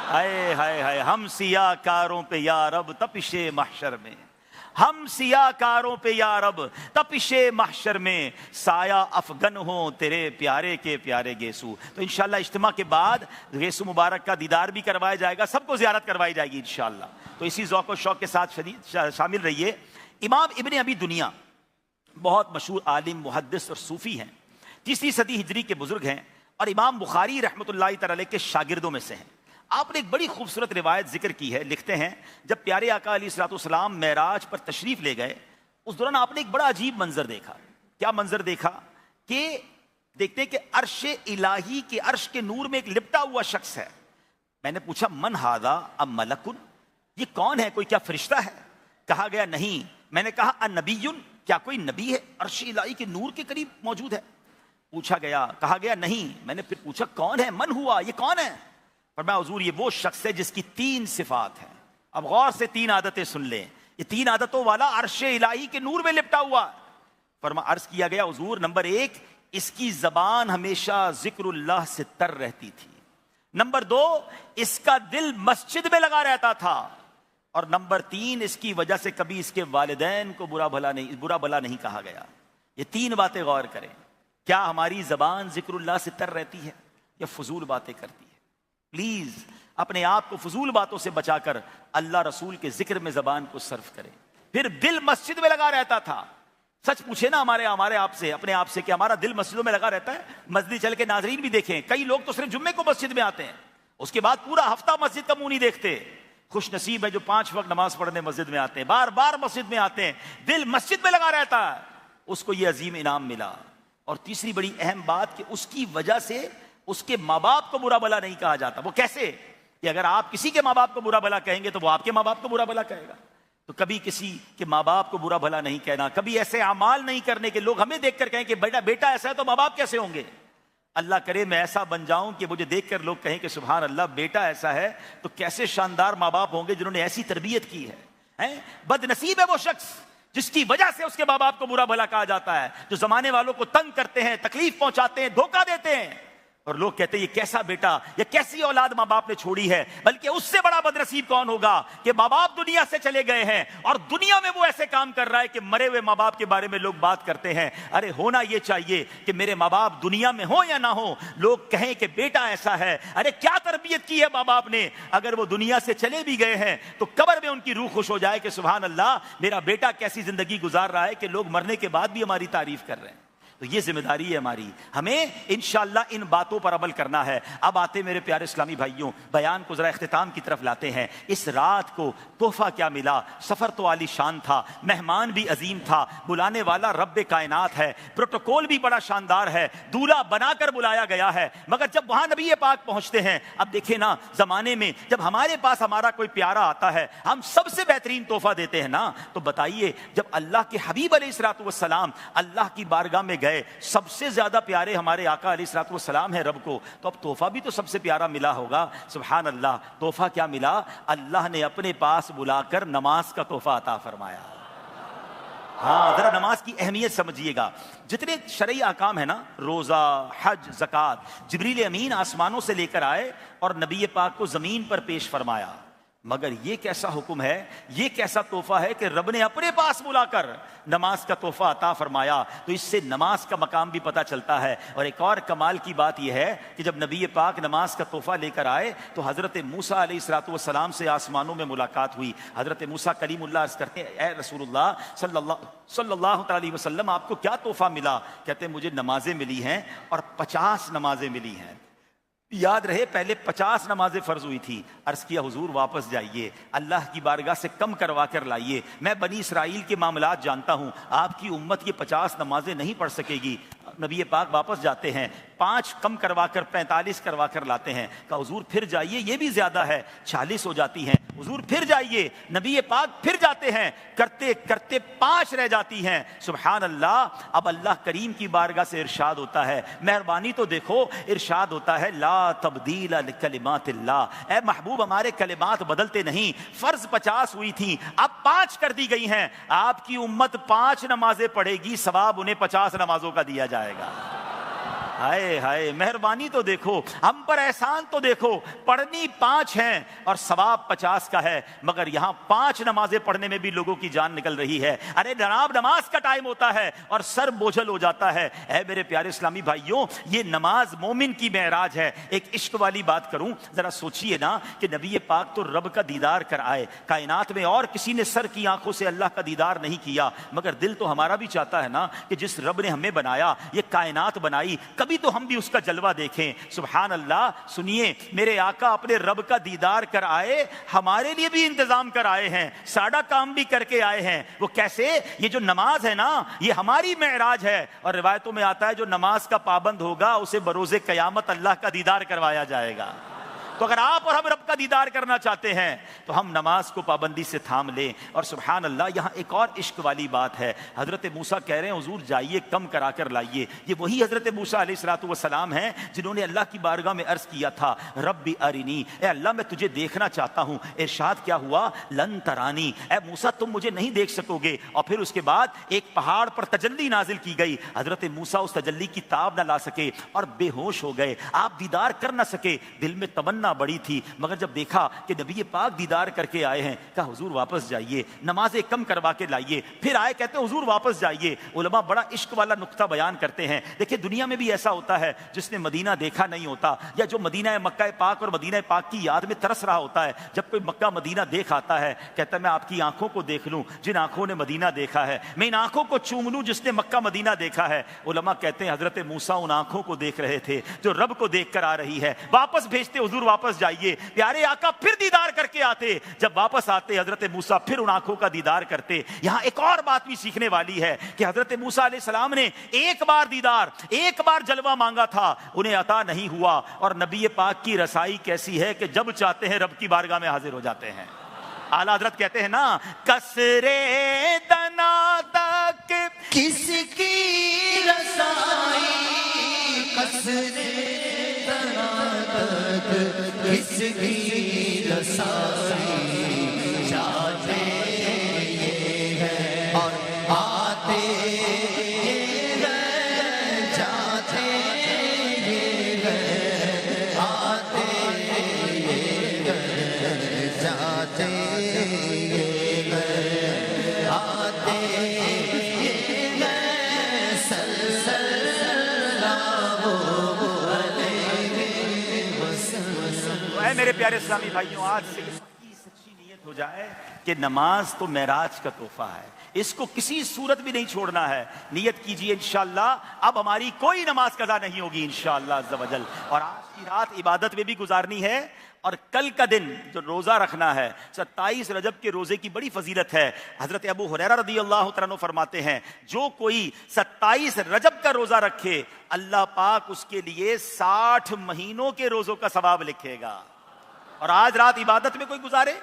ہائے ہائے ہائے، ہم سیاہ کاروں پہ یا رب تپش محشر میں، ہم سیاہ کاروں پہ یا رب تپش محشر میں، سایہ افغن ہوں تیرے پیارے کے پیارے گیسو۔ تو انشاءاللہ اجتماع کے بعد گیسو مبارک کا دیدار بھی کروایا جائے گا، سب کو زیارت کروائی جائے گی انشاءاللہ۔ تو اسی ذوق و شوق کے ساتھ شامل رہیے۔ امام ابن ابی دنیا بہت مشہور عالم، محدث اور صوفی ہیں، 3 صدی ہجری کے بزرگ ہیں اور امام بخاری رحمۃ اللہ تعالی علیہ کے شاگردوں میں سے ہیں۔ آپ نے ایک بڑی خوبصورت روایت ذکر کی ہے. لکھتے ہیں جب پیارے آقا علیہ الصلوۃ والسلام معراج پر تشریف لے گئے اس دوران آپ نے ایک بڑا عجیب منظر دیکھا. کیا منظر دیکھا؟ کہ دیکھتے کہ عرش الہی کے عرش کے نور میں ایک لپٹا ہوا شخص ہے. میں نے پوچھا من ھذا ام ملکن، یہ کون ہے؟ کوئی کیا فرشتہ ہے؟ کہا گیا نہیں. میں نے کہا النبی، کیا کوئی نبی ہے عرش الہی کے نور کے قریب موجود ہے؟ پوچھا گیا، کہا گیا نہیں. میں نے پھر پوچھا کون ہے، من ہوا، یہ کون ہے؟ فرمایا حضور یہ وہ شخص ہے جس کی 3 صفات ہیں. اب غور سے 3 عادتیں سن لیں. یہ 3 عادتوں والا عرش الہی کے نور میں لپٹا ہوا. فرمایا عرض کیا گیا حضور نمبر 1 اس کی زبان ہمیشہ ذکر اللہ سے تر رہتی تھی. نمبر 2 اس کا دل مسجد میں لگا رہتا تھا. اور نمبر 3 اس کی وجہ سے کبھی اس کے والدین کو برا بھلا نہیں کہا گیا. یہ 3 باتیں غور کریں. کیا ہماری زبان ذکر اللہ سے تر رہتی ہے یا فضول باتیں کرتی ہے؟ پلیز اپنے آپ کو فضول باتوں سے بچا کر اللہ رسول کے ذکر میں زبان کو صرف کریں. پھر دل مسجد میں لگا رہتا تھا. سچ پوچھے نا ہمارے آپ سے، اپنے آپ سے کہ ہمارا دل مسجدوں میں لگا رہتا ہے؟ مسجد چل کے ناظرین بھی دیکھیں، کئی لوگ تو صرف جمعے کو مسجد میں آتے ہیں، اس کے بعد پورا ہفتہ مسجد کا منہ نہیں دیکھتے. خوش نصیب ہے جو 5 وقت نماز پڑھنے مسجد میں آتے ہیں، بار بار مسجد میں آتے ہیں، دل مسجد میں لگا رہتا ہے. اس کو یہ عظیم انعام ملا. اور تیسری بڑی اہم بات کہ اس کی وجہ سے اس کے ماں باپ کو برا بھلا نہیں کہا جاتا. وہ کیسے؟ کہ اگر آپ کسی کے ماں باپ کو برا بھلا کہیں گے تو وہ آپ کے ماں باپ کو برا بھلا کہے گا. تو کبھی کسی کے ماں باپ کو برا بھلا نہیں کہنا، کبھی ایسے اعمال نہیں کرنے کہ لوگ ہمیں دیکھ کر کہیں کہ بیٹا ایسا ہے تو ماں باپ کیسے ہوں گے. اللہ کرے میں ایسا بن جاؤں کہ مجھے دیکھ کر لوگ کہیں کہ سبحان اللہ بیٹا ایسا ہے تو کیسے شاندار ماں باپ ہوں گے جنہوں نے ایسی تربیت کی ہے. بد نصیب ہے وہ شخص جس کی وجہ سے اس کے ماں باپ کو برا بھلا کہا جاتا ہے، جو زمانے والوں کو تنگ کرتے ہیں، تکلیف پہنچاتے ہیں، دھوکہ دیتے ہیں، اور لوگ کہتے ہیں یہ کیسا بیٹا، یہ کیسی اولاد ماں باپ نے چھوڑی ہے. بلکہ اس سے بڑا بد نصیب کون ہوگا کہ ماں باپ دنیا سے چلے گئے ہیں اور دنیا میں وہ ایسے کام کر رہا ہے کہ مرے ہوئے ماں باپ کے بارے میں لوگ بات کرتے ہیں. ارے ہونا یہ چاہیے کہ میرے ماں باپ دنیا میں ہوں یا نہ ہوں، لوگ کہیں کہ بیٹا ایسا ہے. ارے کیا تربیت کی ہے ماں باپ نے. اگر وہ دنیا سے چلے بھی گئے ہیں تو قبر میں ان کی روح خوش ہو جائے کہ سبحان اللہ میرا بیٹا کیسی زندگی گزار رہا ہے کہ لوگ مرنے کے بعد بھی ہماری تعریف کر رہے ہیں. تو یہ ذمہ داری ہے ہماری، ہمیں انشاءاللہ ان باتوں پر عمل کرنا ہے. اب آتے میرے پیارے اسلامی بھائیوں، بیان کو ذرا اختتام کی طرف لاتے ہیں. اس رات کو تحفہ کیا ملا؟ سفر تو عالی شان تھا، مہمان بھی عظیم تھا، بلانے والا رب کائنات ہے، پروٹوکول بھی بڑا شاندار ہے، دولہا بنا کر بلایا گیا ہے. مگر جب وہاں نبی پاک پہنچتے ہیں، اب دیکھیں نا زمانے میں جب ہمارے پاس ہمارا کوئی پیارا آتا ہے ہم سب سے بہترین تحفہ دیتے ہیں نا. تو بتائیے جب اللہ کے حبیب علیہ الصلوۃ والسلام اللہ کی بارگاہ میں گئے، سب سے زیادہ پیارے ہمارے آقا علیہ الصلوۃ والسلام ہیں رب کو، تو اب تحفہ بھی تو سب سے پیارا ملا ہوگا. سبحان اللہ. تحفہ کیا ملا؟ اللہ نے اپنے پاس بلا کر نماز کا تحفہ عطا فرمایا. ہاں ذرا نماز کی اہمیت سمجھیے گا. جتنے شرعی احکام ہیں نا، روزہ، حج، زکوٰۃ، جبریل امین آسمانوں سے لے کر آئے اور نبی پاک کو زمین پر پیش فرمایا. مگر یہ کیسا حکم ہے، یہ کیسا تحفہ ہے کہ رب نے اپنے پاس بلا کر نماز کا تحفہ عطا فرمایا. تو اس سے نماز کا مقام بھی پتہ چلتا ہے. اور ایک اور کمال کی بات یہ ہے کہ جب نبی پاک نماز کا تحفہ لے کر آئے تو حضرت موسیٰ علیہ الصلوۃ والسلام سے آسمانوں میں ملاقات ہوئی. حضرت موسیٰ کلیم اللہ عرض کرتے ہیں اے رسول اللہ صلی اللہ علیہ وسلم آپ کو کیا تحفہ ملا؟ کہتے ہیں مجھے نمازیں ملی ہیں اور 50 نمازیں ملی ہیں. یاد رہے پہلے 50 نمازیں فرض ہوئی تھی. عرض کیا حضور واپس جائیے، اللہ کی بارگاہ سے کم کروا کر لائیے. میں بنی اسرائیل کے معاملات جانتا ہوں، آپ کی امت یہ 50 نمازیں نہیں پڑھ سکے گی. نبی پاک واپس جاتے ہیں، 5 کم کروا کر 45 کروا کر لاتے ہیں. کہا حضور پھر جائیے، یہ بھی زیادہ ہے، 40 ہو جاتی ہیں. حضور پھر جائیے. نبی پاک پھر جاتے ہیں، کرتے کرتے 5 رہ جاتی ہیں. سبحان اللہ. اب اللہ کریم کی بارگاہ سے ارشاد ہوتا ہے، مہربانی تو دیکھو، ارشاد ہوتا ہے لا تبدیل لکلمات اللہ. اے محبوب ہمارے کلمات بدلتے نہیں. فرض 50 ہوئی تھیں، اب 5 کر دی گئی ہیں. آپ کی امت 5 نمازیں پڑھے گی، ثواب انہیں 50 نمازوں کا دیا جائے گا. ہائے ہائے مہربانی تو دیکھو، ہم پر احسان تو دیکھو. پڑھنی 5 ہیں اور ثواب 50 کا ہے، مگر یہاں 5 نمازیں پڑھنے میں بھی لوگوں کی جان نکل رہی ہے. ارے جناب نماز کا ٹائم ہوتا ہے اور سر بوجھل ہو جاتا ہے. اے میرے پیارے اسلامی بھائیوں، یہ نماز مومن کی معراج ہے. ایک عشق والی بات کروں، ذرا سوچئے نا کہ نبی پاک تو رب کا دیدار کر آئے. کائنات میں اور کسی نے سر کی آنکھوں سے اللہ کا دیدار نہیں کیا، مگر دل تو ہمارا بھی چاہتا ہے نا کہ جس رب نے ہمیں بنایا، یہ کائنات بنائی، کبھی تبھی تو ہم بھی اس کا جلوہ دیکھیں. سبحان اللہ. سنیے, میرے آقا اپنے رب کا دیدار کر آئے, ہمارے لیے بھی انتظام کر آئے ہیں, ساڑا کام بھی کر کے آئے ہیں. وہ کیسے؟ یہ جو نماز ہے نا, یہ ہماری معراج ہے. اور روایتوں میں آتا ہے جو نماز کا پابند ہوگا اسے بروز قیامت اللہ کا دیدار کروایا جائے گا. تو اگر آپ اور ہم رب کا دیدار کرنا چاہتے ہیں تو ہم نماز کو پابندی سے تھام لیں. اور سبحان اللہ, یہاں ایک اور عشق والی بات ہے. حضرت موسیٰ کہہ رہے ہیں حضور جائیے کم کرا کر لائیے. یہ وہی حضرت موسیٰ علیہ الصلوۃ والسلام ہیں جنہوں نے اللہ کی بارگاہ میں عرض کیا تھا ربی ارنی, اے اللہ میں تجھے دیکھنا چاہتا ہوں. ارشاد کیا ہوا؟ لن ترانی, اے موسیٰ تم مجھے نہیں دیکھ سکو گے. اور پھر اس کے بعد ایک پہاڑ پر تجلی نازل کی گئی. حضرت موسیٰ اس تجلی کی تاب نہ لا سکے اور بے ہوش ہو گئے. آپ دیدار کر نہ سکے. دل میں تمنا بڑی تھی, مگر جب دیکھا کہ نبی پاک دیدار کر کے آئے ہیں, کہا حضور واپس جائیے, نمازیں کم کروا کے لائیے. پھر آئے, کہتے ہیں حضور واپس جائیے. علماء بڑا عشق والا نقطہ بیان کرتے ہیں. دیکھیں دنیا میں بھی ایسا ہوتا ہے جس نے مدینہ دیکھا نہیں ہوتا, یا جو مدینہ مکہ پاک اور مدینہ پاک کی یاد میں ترس رہا ہوتا ہے, جب کوئی مکہ مدینہ دیکھ آتا ہے کہتا ہے میں آپ کی آنکھوں کو دیکھ لوں جن آنکھوں نے مدینہ دیکھا ہے, میں ان آنکھوں کو چوم لوں جس نے مکہ مدینہ دیکھا ہے. علماء کہتے ہیں حضرت موسیٰ ان آنکھوں کو دیکھ رہے تھے جو رب کو دیکھ کر آ رہی ہے. واپس بھیجتے حضور واپس جائیے. پیارے آقا پھر دیدار کر کے آتے. جب واپس آتے حضرت موسیٰ پھر ان آنکھوں کا دیدار کرتے. یہاں ایک اور بات بھی سیکھنے والی ہے کہ حضرت موسیٰ علیہ السلام نے ایک بار دیدار, ایک بار جلوہ مانگا تھا, انہیں عطا نہیں ہوا. اور نبی پاک کی رسائی کیسی ہے کہ جب چاہتے ہیں رب کی بارگاہ میں حاضر ہو جاتے ہیں. اعلیٰ حضرت کہتے ہیں نا, کسرے دنا تک کس کی رسائی, کسرے دنا تک کس کی رسائی, جاتے یہ ہے اور آتے یہ ہے, جاتے یہ ہے, آتے یہ ہے, جاتے یہ ہے, آتے یہ ہے, صلی اللہ علیہ وسلم. اے میرے پیارے اسلامی بھائیوں, آج سے اس کی سچی نیت ہو جائے کہ نماز تو معراج کا تحفہ ہے, اس کو کسی صورت بھی نہیں چھوڑنا ہے. نیت کیجئے انشاءاللہ اب ہماری کوئی نماز قضا نہیں ہوگی انشاءاللہ عز و جل, اور آج کی رات عبادت میں بھی گزارنی ہے. اور کل کا دن جو روزہ رکھنا ہے, 27 رجب کے روزے کی بڑی فضیلت ہے. حضرت ابو ہریرہ رضی اللہ تعالیٰ عنہ فرماتے ہیں جو کوئی 27 رجب کا روزہ رکھے اللہ پاک اس کے لیے 60 مہینوں کے روزوں کا ثواب لکھے گا. اور آج رات عبادت میں کوئی گزارے,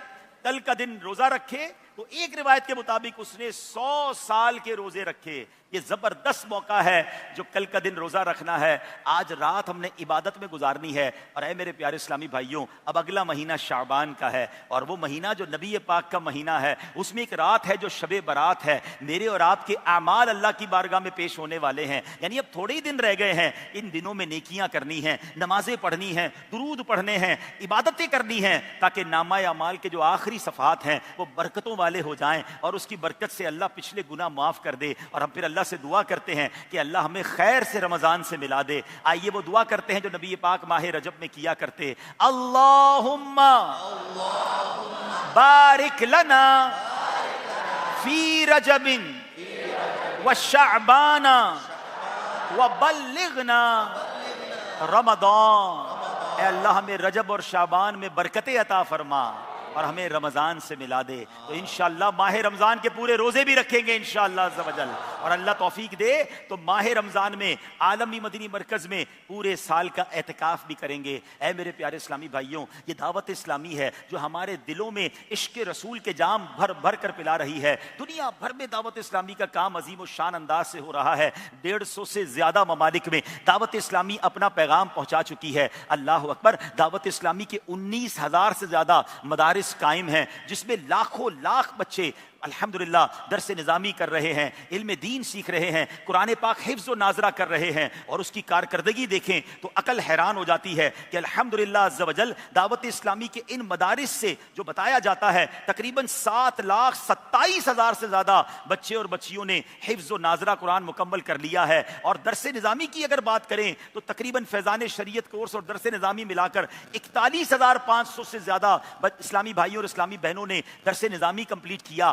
کل کا دن روزہ رکھے, تو ایک روایت کے مطابق اس نے 100 سال کے روزے رکھے. یہ زبردست موقع ہے جو کل کا دن روزہ رکھنا ہے, آج رات ہم نے عبادت میں گزارنی ہے. اور اے میرے پیارے اسلامی بھائیوں, اب اگلا مہینہ شعبان کا ہے, اور وہ مہینہ جو نبی پاک کا مہینہ ہے, اس میں ایک رات ہے جو شب برات ہے. میرے اور آپ کے اعمال اللہ کی بارگاہ میں پیش ہونے والے ہیں, یعنی اب تھوڑے ہی دن رہ گئے ہیں. ان دنوں میں نیکیاں کرنی ہیں, نمازیں پڑھنی ہیں, درود پڑھنے ہیں, عبادتیں کرنی ہیں, تاکہ نامہ اعمال کے جو آخری صفحات ہیں وہ برکتوں والے ہو جائیں, اور اس کی برکت سے اللہ پچھلے گناہ معاف کر دے. اور ہم پھر اللہ سے دعا کرتے ہیں کہ اللہ ہمیں خیر سے رمضان سے ملا دے. آئیے وہ دعا کرتے ہیں جو نبی پاک ماہ رجب میں کیا کرتے. اللہم بارک لنا فی رجب وشعبان وبلغنا رمضان. اے اللہ ہمیں رجب اور شعبان میں برکتیں عطا فرما اور ہمیں رمضان سے ملا دے. تو انشاءاللہ ماہ رمضان کے پورے روزے بھی رکھیں گے انشاءاللہ عز و جل, اور اللہ توفیق دے تو ماہ رمضان میں عالمی مدنی مرکز میں پورے سال کا اعتکاف بھی کریں گے. اے میرے پیارے اسلامی بھائیوں, یہ دعوت اسلامی ہے جو ہمارے دلوں میں عشق رسول کے جام بھر بھر کر پلا رہی ہے. دنیا بھر میں دعوت اسلامی کا کام عظیم و شان انداز سے ہو رہا ہے. 150 سے زیادہ ممالک میں دعوت اسلامی اپنا پیغام پہنچا چکی ہے. اللہ اکبر, دعوت اسلامی کے 19,000 سے زیادہ مدارس قائم ہیں, جس میں لاکھوں لاکھ بچے الحمدللہ درس نظامی کر رہے ہیں, علم دین سیکھ رہے ہیں, قرآن پاک حفظ و ناظرہ کر رہے ہیں. اور اس کی کارکردگی دیکھیں تو عقل حیران ہو جاتی ہے کہ الحمدللہ عز و جل دعوت اسلامی کے ان مدارس سے جو بتایا جاتا ہے تقریباً 7,27,000 سے زیادہ بچے اور بچیوں نے حفظ و ناظرہ قرآن مکمل کر لیا ہے. اور درس نظامی کی اگر بات کریں تو تقریباً فیضان شریعت کورس اور درس نظامی ملا کر 41,500 سے زیادہ اسلامی بھائیوں اور اسلامی بہنوں نے درس نظامی کمپلیٹ کیا.